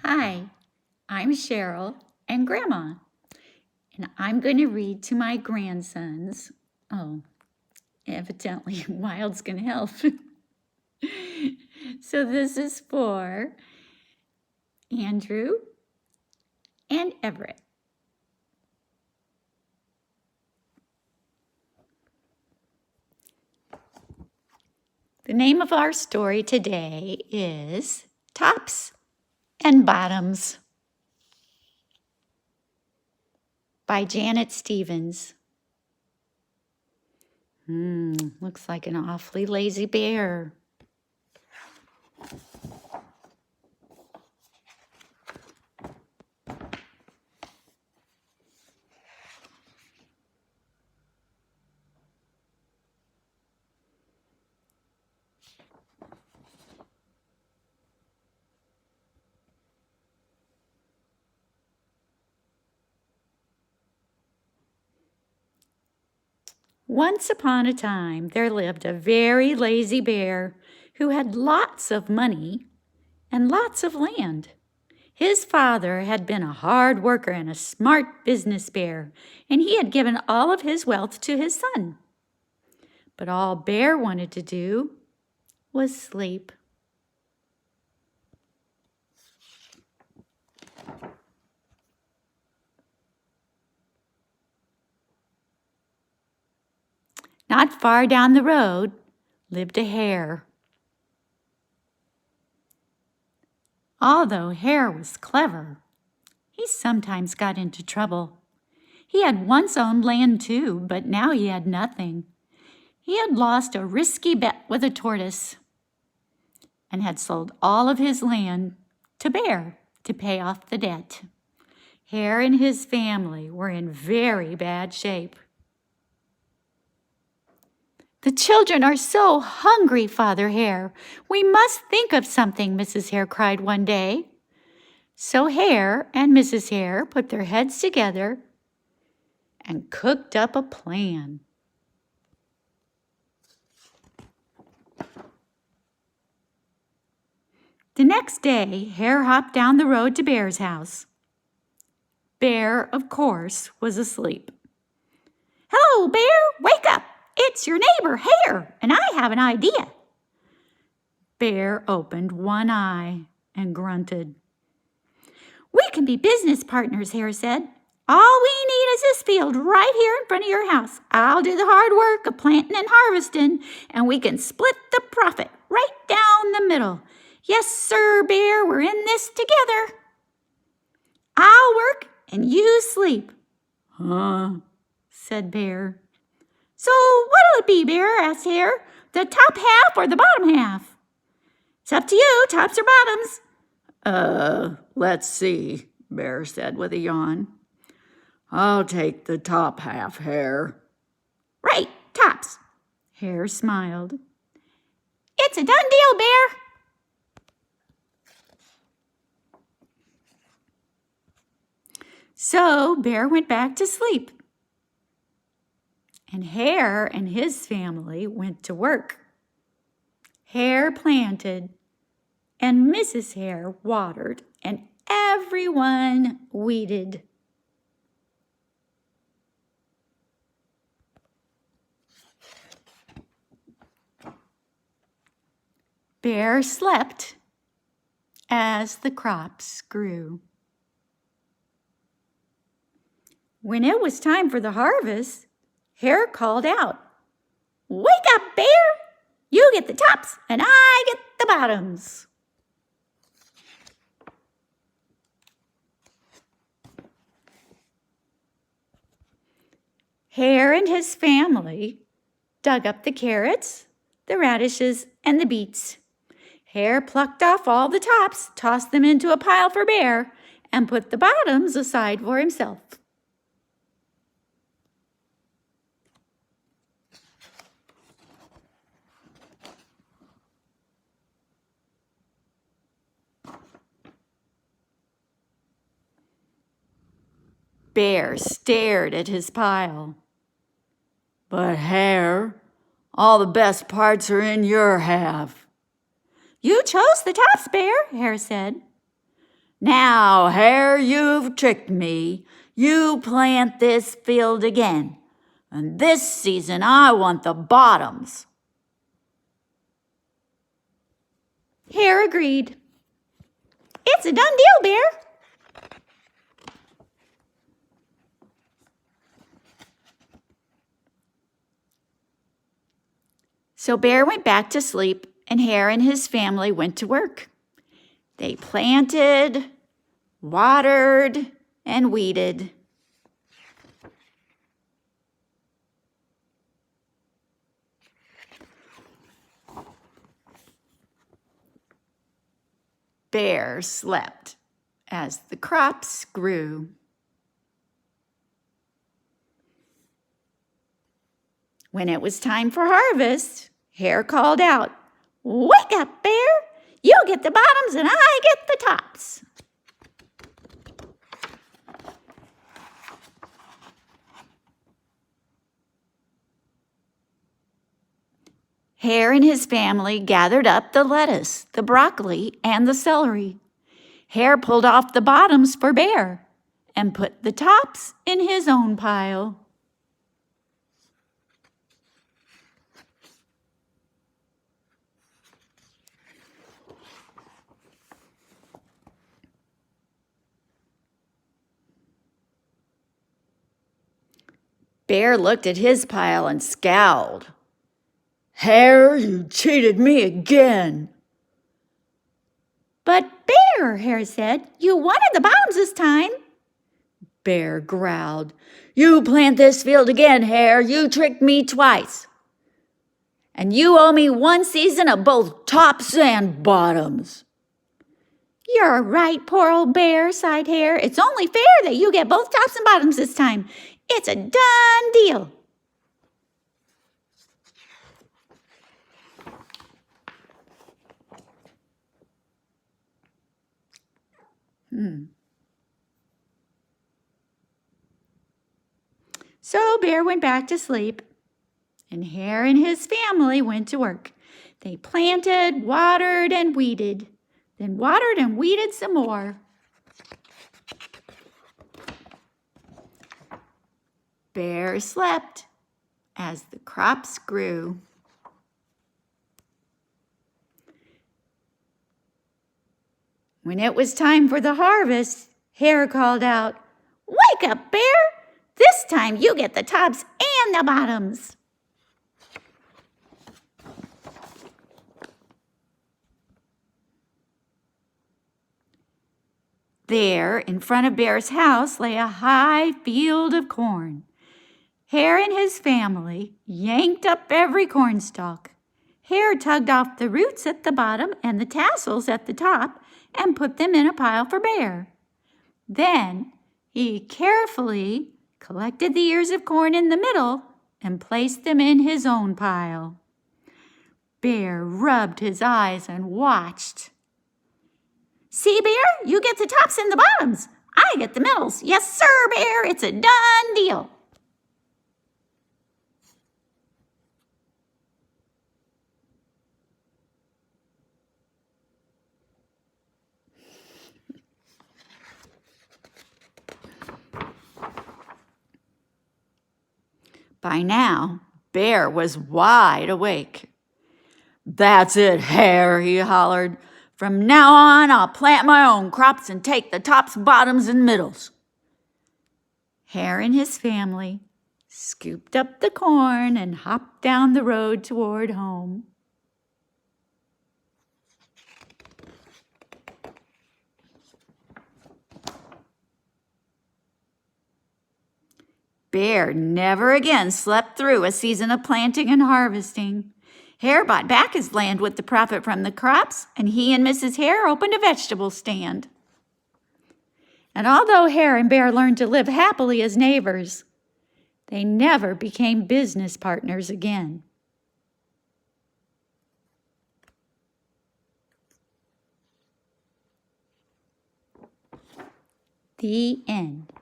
Hi, I'm Cheryl and Grandma, and I'm going to read to my grandsons. Oh, evidently Wild's going to help. So this is for Andrew and Everett. The name of our story today is Tops and Bottoms by Janet Stevens. Looks like an awfully lazy bear. Once upon a time, there lived a very lazy bear who had lots of money and lots of land. His father had been a hard worker and a smart business bear, and he had given all of his wealth to his son. But all Bear wanted to do was sleep. Not far down the road lived a hare. Although Hare was clever, he sometimes got into trouble. He had once owned land too, but now he had nothing. He had lost a risky bet with a tortoise and had sold all of his land to Bear to pay off the debt. Hare and his family were in very bad shape. "The children are so hungry, Father Hare. We must think of something," Mrs. Hare cried one day. So Hare and Mrs. Hare put their heads together and cooked up a plan. The next day, Hare hopped down the road to Bear's house. Bear, of course, was asleep. "Hello, Bear, wake up! It's your neighbor, Hare, and I have an idea." Bear opened one eye and grunted. "We can be business partners," Hare said. "All we need is this field right here in front of your house. I'll do the hard work of planting and harvesting, and we can split the profit right down the middle. Yes, sir, Bear, we're in this together. I'll work and you sleep." "Huh?" said Bear. "So what'll it be, Bear?" asked Hare. "The top half or the bottom half?" "It's up to you, tops or bottoms." Let's see," Bear said with a yawn. "I'll take the top half, Hare." "Right, tops." Hare smiled. "It's a done deal, Bear." So Bear went back to sleep, and Hare and his family went to work. Hare planted, and Mrs. Hare watered, and everyone weeded. Bear slept as the crops grew. When it was time for the harvest, Hare called out, "Wake up, Bear! You get the tops and I get the bottoms." Hare and his family dug up the carrots, the radishes, and the beets. Hare plucked off all the tops, tossed them into a pile for Bear, and put the bottoms aside for himself. Bear stared at his pile. "But Hare, all the best parts are in your half." "You chose the tops, Bear," Hare said. Now, Hare, you've tricked me. You plant this field again, and this season I want the bottoms." Hare agreed. "It's a done deal, Bear." So Bear went back to sleep, and Hare and his family went to work. They planted, watered, and weeded. Bear slept as the crops grew. When it was time for harvest, Hare called out, "Wake up, Bear! You get the bottoms and I get the tops." Hare and his family gathered up the lettuce, the broccoli, and the celery. Hare pulled off the bottoms for Bear and put the tops in his own pile. Bear looked at his pile and scowled. "Hare, you cheated me again." "But Bear," Hare said, "you wanted the bottoms this time." Bear growled. "You plant this field again, Hare. You tricked me twice. And you owe me one season of both tops and bottoms." "You're right, poor old Bear," sighed Hare. "It's only fair that you get both tops and bottoms this time. It's a done deal." So Bear went back to sleep, and Hare and his family went to work. They planted, watered, and weeded, then watered and weeded some more. Bear slept as the crops grew. When it was time for the harvest, Hare called out, "Wake up, Bear! This time you get the tops and the bottoms." There, in front of Bear's house, lay a high field of corn. Hare and his family yanked up every cornstalk. Hare tugged off the roots at the bottom and the tassels at the top and put them in a pile for Bear. Then he carefully collected the ears of corn in the middle and placed them in his own pile. Bear rubbed his eyes and watched. "See, Bear, you get the tops and the bottoms. I get the middles. Yes, sir, Bear, it's a done deal." By now, Bear was wide awake. "That's it, Hare," he hollered. "From now on, I'll plant my own crops and take the tops, bottoms, and middles." Hare and his family scooped up the corn and hopped down the road toward home. Bear never again slept through a season of planting and harvesting. Hare bought back his land with the profit from the crops, and he and Mrs. Hare opened a vegetable stand. And although Hare and Bear learned to live happily as neighbors, they never became business partners again. The end.